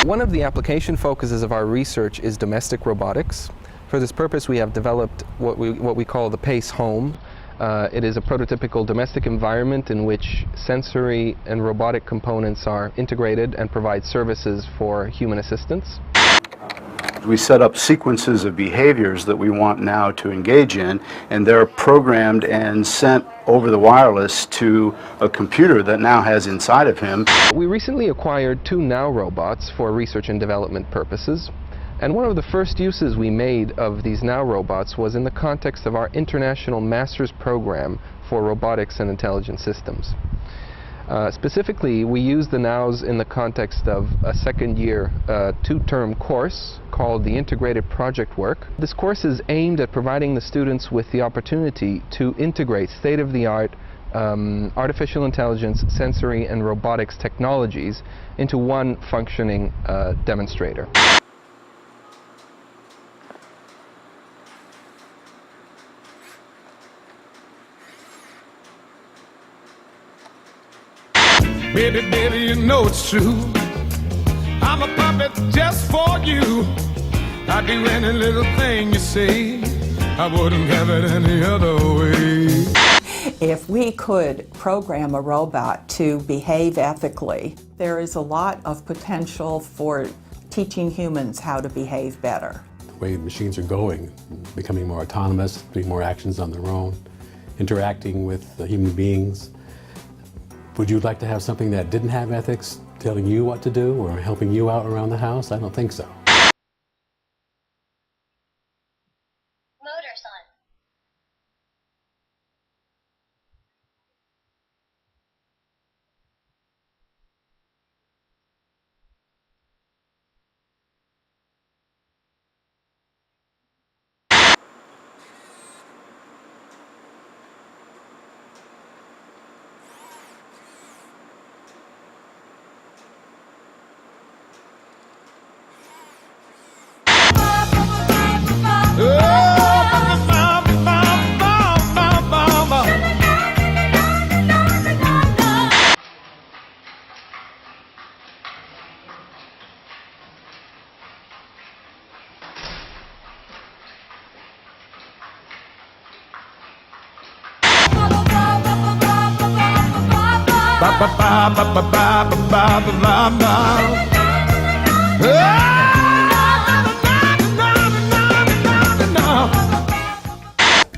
One of the application focuses of our research is domestic robotics. For this purpose, we have developed what we call the PACE home. It is a prototypical domestic environment in which sensory and robotic components are integrated and provide services for human assistance. We set up sequences of behaviors that we want now to engage in, and they're programmed and sent over the wireless to a computer that now has inside of him. We recently acquired 2 NAO robots for research and development purposes. And one of the first uses we made of these NAO robots was in the context of our International Master's Program for Robotics and Intelligent Systems. Specifically, we used the NAOs in the context of a second-year 2-term course called the Integrated Project Work. This course is aimed at providing the students with the opportunity to integrate state-of-the-art artificial intelligence, sensory, and robotics technologies into one functioning demonstrator. Baby, baby, you know it's true. I'm a puppet just for you. I'd do any little thing you say. I wouldn't have it any other way. If we could program a robot to behave ethically, there is a lot of potential for teaching humans how to behave better. The way machines are going, becoming more autonomous, doing more actions on their own, interacting with human beings. Would you like to have something that didn't have ethics, telling you what to do or helping you out around the house? I don't think so.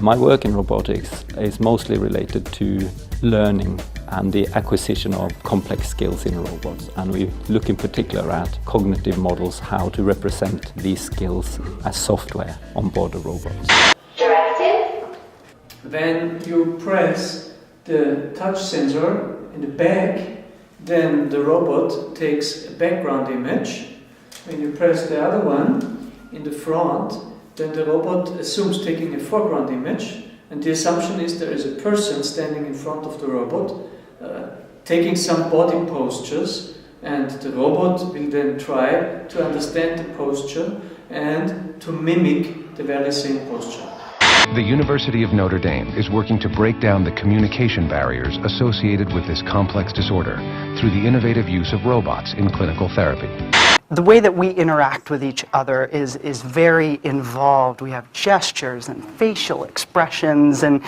My work in robotics is mostly related to learning and the acquisition of complex skills in robots, and we look in particular at cognitive models, how to represent these skills as software on board the robots. Directive. When you press the touch sensor in the back, then the robot takes a background image. When you press the other one in the front, then the robot assumes taking a foreground image, and the assumption is there is a person standing in front of the robot taking some body postures, and the robot will then try to understand the posture and to mimic the very same posture. The University of Notre Dame is working to break down the communication barriers associated with this complex disorder through the innovative use of robots in clinical therapy. The way that we interact with each other is very involved. We have gestures and facial expressions and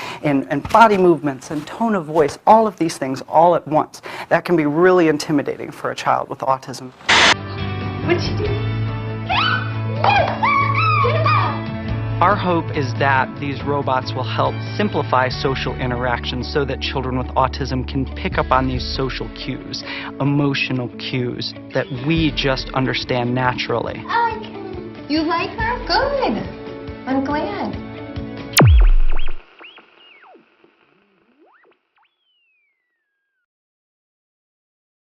body movements and tone of voice, all of these things all at once. That can be really intimidating for a child with autism. What'd you do? Our hope is that these robots will help simplify social interactions so that children with autism can pick up on these social cues, emotional cues that we just understand naturally. You like her? Good. I'm glad.